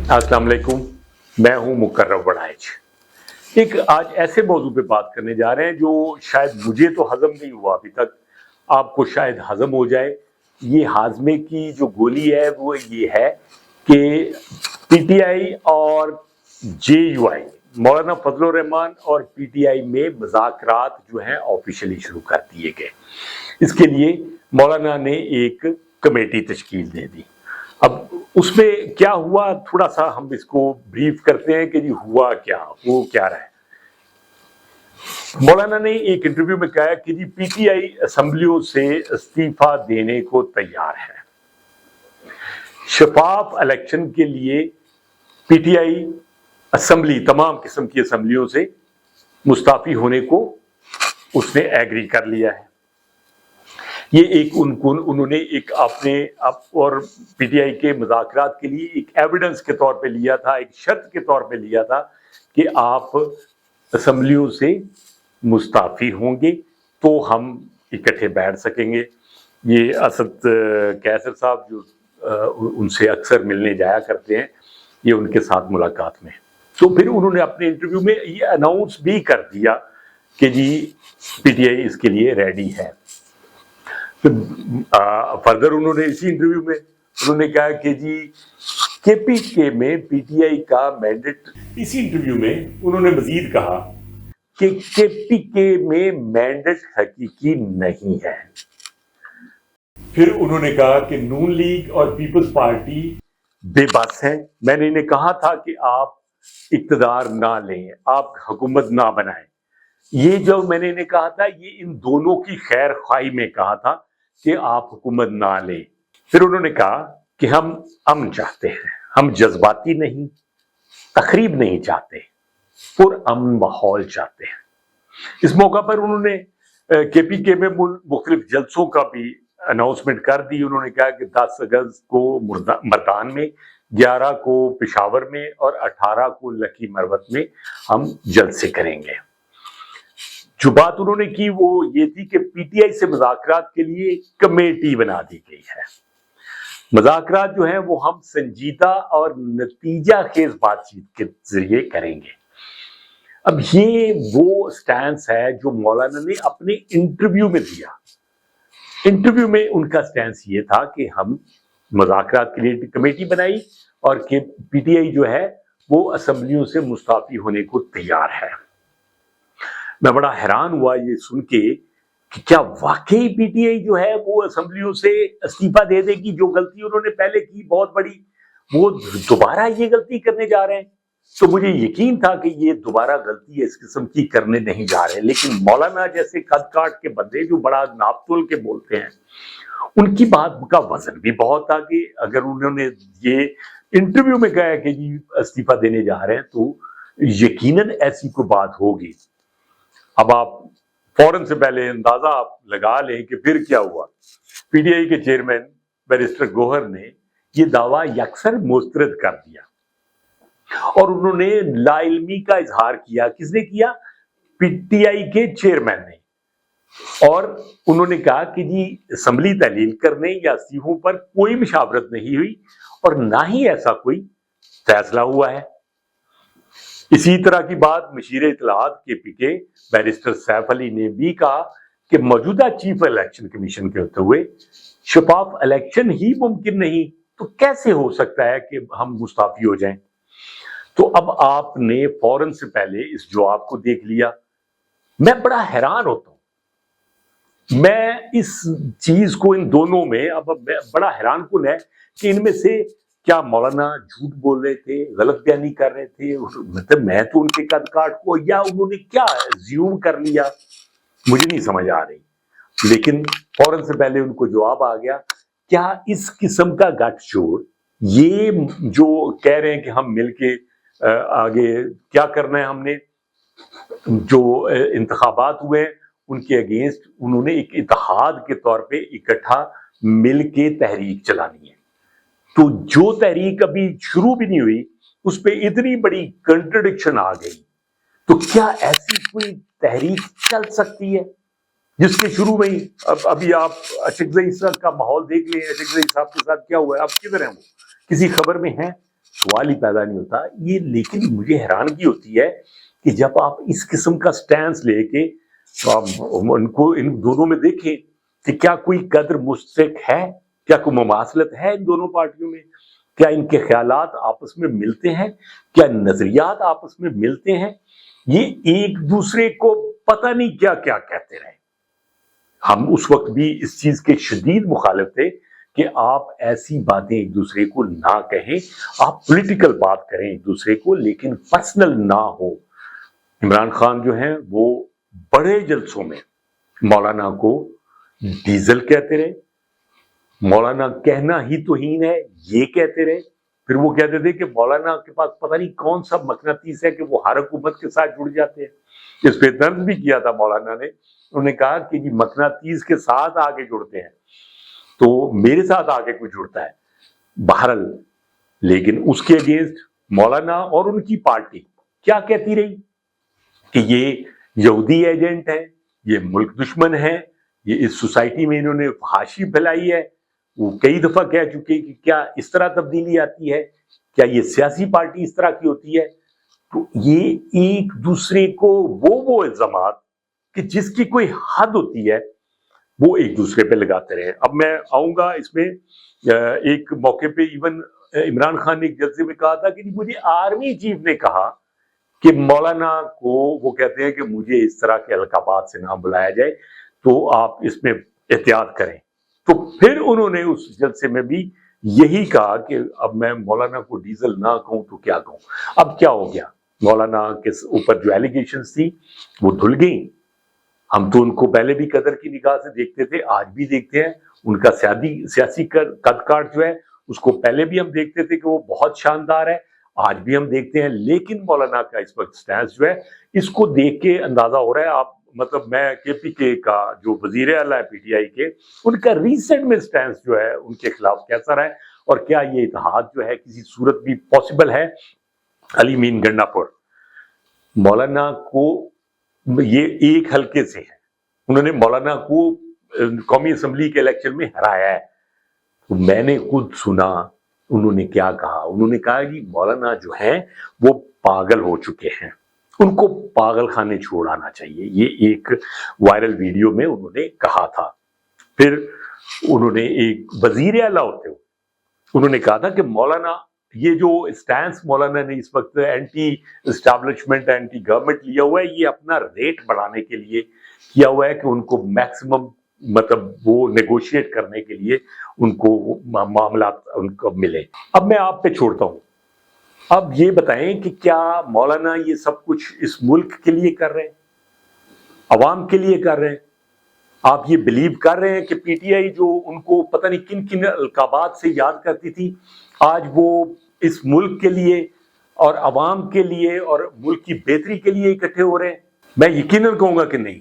अस्सलाम वालेकुम, मैं हूं मुकर्रम वड़ाइच। एक आज ऐसे मौजू पे बात करने जा रहे हैं जो शायद मुझे तो हजम नहीं हुआ अभी तक, आपको शायद हजम हो जाए। ये हाजमे की जो गोली है वो ये है कि पीटीआई और जेयूआई, मौलाना फजलुर रहमान और पीटीआई में मुज़ाकरात जो हैं ऑफिशियली शुरू कर दिए गए। इसके लिए मौलाना ने एक कमेटी तश्कील दे दी। अब उसमें क्या हुआ, थोड़ा सा हम इसको ब्रीफ करते हैं कि जी हुआ क्या, हो क्या रहा है। मौलाना ने एक इंटरव्यू में कहा कि जी पीटीआई असेंबलियों से इस्तीफा देने को तैयार है। शफाफ इलेक्शन के लिए पीटीआई असेंबली, तमाम किस्म की असेंबलियों से मुस्ताफी होने को उसने एग्री कर लिया है। ये एक उन्होंने एक अपने और पीटीआई के मुज़ाकरात के लिए एक एविडेंस के तौर पे लिया था, एक शर्त के तौर पे लिया था कि आप असेंबलियों से मुस्ताफी होंगे तो हम इकट्ठे बैठ सकेंगे। ये असद कैसर साहब जो उनसे अक्सर मिलने जाया करते हैं, ये उनके साथ मुलाकात में, तो फिर उन्होंने अपने इंटरव्यू में ये अनाउंस भी कर दिया कि जी पीटीआई इसके लिए रेडी है। फर्दर उन्होंने इसी इंटरव्यू में उन्होंने कहा कि जी केपीके में पीटीआई का मैंडेट, इसी इंटरव्यू में उन्होंने मजीद कहा कि केपीके में मैंडेट हकीकी नहीं है। फिर उन्होंने कहा कि नून लीग और पीपल्स पार्टी बेबस है। मैंने इन्हें कहा था कि आप इक्तदार ना लें, आप हुकूमत ना बनाएं। ये जो मैंने इन्हें कहा था, ये इन दोनों की खैर ख्वाही में कहा था कि आप हुकूमत ना लें। फिर उन्होंने कहा कि हम अमन चाहते हैं, हम जज्बाती नहीं, तकरीब नहीं चाहते, पुरअमन माहौल चाहते हैं। इस मौका पर उन्होंने केपीके में मुख्तलिफ जलसों का भी अनाउंसमेंट कर दी। उन्होंने कहा कि 10 अगस्त को मर्दान में, 11 को पेशावर में और 18 को लकी मरवत में हम जलसे करेंगे। जो बात उन्होंने की वो ये थी कि पीटीआई से मुज़ाकरात के लिए कमेटी बना दी गई है। मुज़ाकरात जो हैं वो हम संजीदा और नतीजा खेज बातचीत के जरिए करेंगे। अब ये वो स्टैंस है जो मौलाना ने अपने इंटरव्यू में दिया। इंटरव्यू में उनका स्टैंस ये था कि हम मुज़ाकरात के लिए कमेटी बनाई और कि पीटीआई जो है वो असेंबलियों से मुस्ताफी होने को तैयार है। मैं बड़ा हैरान हुआ ये सुन के कि क्या वाकई पीटीआई जो है वो असेंबलियों से इस्तीफा दे देगी। जो गलती उन्होंने पहले की बहुत बड़ी, वो दोबारा ये गलती करने जा रहे हैं। तो मुझे यकीन था कि ये दोबारा गलती इस किस्म की करने नहीं जा रहे, लेकिन मौलाना जैसे कद काट के बंदे जो बड़ा नाप तोल के बोलते हैं, उनकी बात का वजन भी बहुत था कि अगर उन्होंने ये इंटरव्यू में कहा कि जी इस्तीफा देने जा रहे हैं तो यकीनन ऐसी कोई बात होगी। अब आप फौरन से पहले अंदाजा आप लगा लें कि फिर क्या हुआ। पीटीआई के चेयरमैन बैरिस्टर गोहर ने यह दावा यकसर मुस्तरद कर दिया और उन्होंने लाइल्मी का इजहार किया। किसने किया? पीटीआई के चेयरमैन ने। और उन्होंने कहा कि जी असेंबली तहलील करने या इस्तीफों पर कोई मुशावरत नहीं हुई और ना ही ऐसा कोई फैसला हुआ है। इसी तरह की बात मशीर इत्तलाआत केपीके बैरिस्टर सैफ अली ने भी कहा कि मौजूदा चीफ इलेक्शन कमीशन के होते हुए शफाफ इलेक्शन ही मुमकिन नहीं, तो कैसे हो सकता है कि हम मुस्ताफी हो जाएं। तो अब आपने फौरन से पहले इस जवाब को देख लिया। मैं बड़ा हैरान होता हूं, मैं इस चीज को इन दोनों में अब बड़ा हैरान कुन है कि इनमें से क्या मौलाना झूठ बोल रहे थे, गलत बयानी कर रहे थे, मतलब मैं तो उनके कद काट को, या उन्होंने क्या ज्यूम कर लिया, मुझे नहीं समझ आ रही। लेकिन फौरन से पहले उनको जवाब आ गया। क्या इस किस्म का गठजोड़, ये जो कह रहे हैं कि हम मिलके आगे क्या करना है, हमने जो इंतखाबात हुए उनके अगेंस्ट उन्होंने एक इत्तेहाद के तौर पे इकट्ठा मिलके तहरीक चलानी है। तो जो तहरीक अभी शुरू भी नहीं हुई उस पे इतनी बड़ी कंट्रडिक्शन आ गई। तो क्या ऐसी कोई तहरीक चल सकती है जिसके शुरू में ही अभी आप अशकजई साहब का माहौल देख लें। अशकजई साहब के साथ क्या हुआ है, अब किधर हैं वो, किसी खबर में हैं? सवाल ही पैदा नहीं होता ये। लेकिन मुझे हैरानगी होती है कि जब आप इस किस्म का स्टैंस लेके उनको इन दोनों में देखें कि क्या कोई कदर मुश्तरक है, क्या कोई मुमासलत है इन दोनों पार्टियों में, क्या इनके ख्यालात आपस में मिलते हैं, क्या नजरियात आपस में मिलते हैं। ये एक दूसरे को पता नहीं क्या क्या कहते रहे। हम उस वक्त भी इस चीज के शदीद मुखालिफ थे कि आप ऐसी बातें एक दूसरे को ना कहें, आप पॉलिटिकल बात करें एक दूसरे को, लेकिन पर्सनल ना हो। इमरान खान जो हैं वो बड़े जलसों में मौलाना को डीजल कहते रहे, मौलाना कहना ही तौहीन है ये कहते रहे। फिर वो कहते थे कि मौलाना के पास पता नहीं कौन सा मकनातीस है कि वो हर हुकूमत के साथ जुड़ जाते हैं। इस पे तर्ज भी किया था मौलाना ने, उन्होंने कहा कि जी मकनातीस के साथ आगे जुड़ते हैं तो मेरे साथ आगे कोई जुड़ता है बहरल। लेकिन उसके अगेंस्ट मौलाना और उनकी पार्टी क्या कहती रही कि ये यहूदी एजेंट है, ये मुल्क दुश्मन है, ये इस सोसाइटी में इन्होंने फहाशी फैलाई है। वो कई दफा कह चुके कि क्या इस तरह तब्दीली आती है, क्या ये सियासी पार्टी इस तरह की होती है। तो ये एक दूसरे को वो इल्जामात कि जिसकी कोई हद होती है वो एक दूसरे पे लगाते रहे। अब मैं आऊंगा इसमें, एक मौके पे इवन इमरान खान ने एक जलसे में कहा था कि मुझे आर्मी चीफ ने कहा कि मौलाना को, वो कहते हैं कि मुझे इस तरह के अलकाबात से ना बुलाया जाए तो आप इसमें एहतियात करें। तो फिर उन्होंने उस जलसे में भी यही कहा कि अब मैं मौलाना को डीजल ना कहूं तो क्या कहूं। अब क्या हो गया, मौलाना के ऊपर जो एलिगेशंस थी वो धुल गई। हम तो उनको पहले भी कदर की निगाह से देखते थे, आज भी देखते हैं। उनका सियासी कद काट जो है उसको पहले भी हम देखते थे कि वो बहुत शानदार है, आज भी हम देखते हैं। लेकिन मौलाना का इस वक्त स्टैंस जो है, इसको देख के अंदाजा हो रहा है, आप मतलब मैं केपीके का जो वजीर आला है पीटीआई के, उनका रिसेंट में स्टैंस जो है उनके खिलाफ कैसा रहा है, और क्या ये इत्तेहाद जो है किसी सूरत भी पॉसिबल है। अली मीन गन्नापुर मौलाना को ये एक हल्के से है, उन्होंने मौलाना को कौमी असम्बली के इलेक्शन में हराया है। तो मैंने खुद सुना उन्होंने क्या कहा, उन्होंने कहा कि मौलाना जो हैं वो पागल हो चुके हैं, उनको पागल खाने छोड़ आना चाहिए। ये एक वायरल वीडियो में उन्होंने कहा था। फिर उन्होंने एक वजीर आला होते हुए उन्होंने कहा था कि मौलाना, ये जो स्टैंस मौलाना ने इस वक्त एंटी एस्टैब्लिशमेंट एंटी गवर्नमेंट लिया हुआ है, ये अपना रेट बढ़ाने के लिए किया हुआ है कि उनको मैक्सिमम मतलब वो नेगोशिएट करने के लिए उनको मामला उनको मिले। अब मैं आप पे छोड़ता हूं, अब ये बताएं कि क्या मौलाना ये सब कुछ इस मुल्क के लिए कर रहे हैं, अवाम के लिए कर रहे हैं? आप ये बिलीव कर रहे हैं कि पीटीआई जो उनको पता नहीं किन किन अलकाबात से याद करती थी, आज वो इस मुल्क के लिए और अवाम के लिए और मुल्क की बेहतरी के लिए इकट्ठे हो रहे हैं? मैं यकीनन कहूंगा कि नहीं,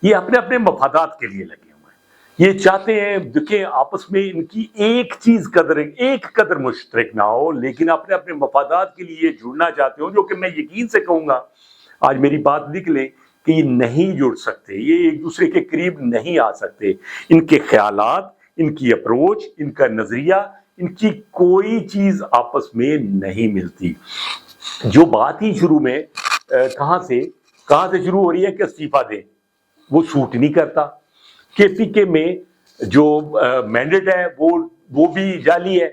ये अपने अपने मफादात के लिए लगे हुए हैं। ये चाहते हैं देखें आपस में इनकी एक कदर मुश्तरक ना हो, लेकिन अपने अपने मफादात के लिए जुड़ना चाहते हो, जो कि मैं यकीन से कहूंगा, आज मेरी बात लिख लें कि ये नहीं जुड़ सकते, ये एक दूसरे के करीब नहीं आ सकते। इनके ख्यालात, इनकी अप्रोच, इनका नजरिया, इनकी कोई चीज आपस में नहीं मिलती। जो बात ही शुरू में कहां से शुरू हो रही है कि इस्तीफा दे, वो सूट नहीं करता। केपीके में जो मैंडेट है वो भी जाली है।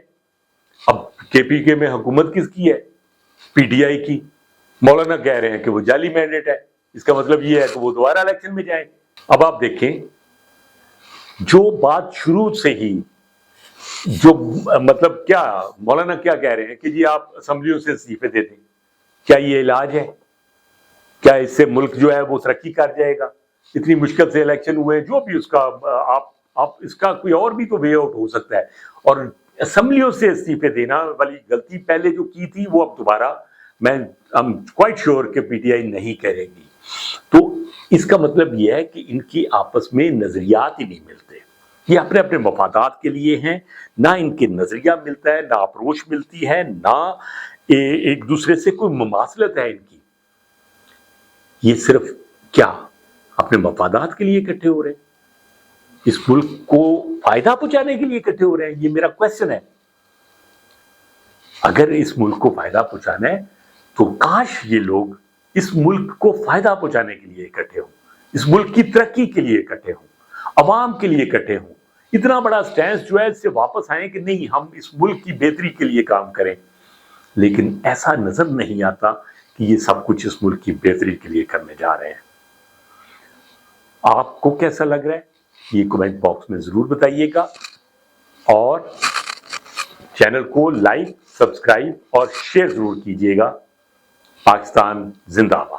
अब केपीके में हुकूमत किसकी है? पीटीआई की। मौलाना कह रहे हैं कि वो जाली मैंडेट है, इसका मतलब ये है कि वो दोबारा इलेक्शन में जाए। अब आप देखें, जो बात शुरू से ही जो मतलब क्या मौलाना क्या कह रहे हैं कि जी आप असेंबलियों से इस्तीफे दे दें, क्या ये इलाज है? क्या इससे मुल्क जो है वो तरक्की कर जाएगा? इतनी मुश्किल से इलेक्शन हुए, जो भी उसका आप इसका कोई और भी तो वे आउट हो सकता है। और असेंबलियों से इस्तीफे देना वाली गलती पहले जो की थी वो अब दोबारा आई एम क्वाइट श्योर कि पीटीआई नहीं करेगी। तो इसका मतलब यह है कि इनकी आपस में नजरियात ही नहीं मिलते, ये अपने अपने मफादात के लिए हैं, ना इनके नजरिया मिलता है, ना अप्रोच मिलती है, ना एक दूसरे से कोई मुमासलत है इनकी। ये सिर्फ क्या अपने मफादात के लिए इकट्ठे हो रहे हैं, इस मुल्क को फायदा पहुंचाने के लिए इकट्ठे हो रहे हैं? ये मेरा क्वेश्चन है। اگر اس ملک کو فائدہ پہنچانا ہے تو کاش یہ لوگ اس ملک کو فائدہ پہنچانے کے لیے اکٹھے ہوں، اس ملک کی ترقی کے لیے اکٹھے ہوں، عوام کے لیے اکٹھے ہوں، اتنا بڑا سٹینس جو ہے اس سے واپس آئیں کہ نہیں ہم اس ملک کی بہتری کے لیے کام کریں. لیکن ایسا نظر نہیں آتا کہ یہ سب کچھ اس ملک کی بہتری کے لیے کرنے جا رہے ہیں. آپ کو کیسا لگ رہا ہے یہ کمنٹ باکس میں ضرور بتائیے گا، اور چینل کو لائک، سبسکرائب اور شیئر ضرور کیجیے گا. پاکستان زندہ باد.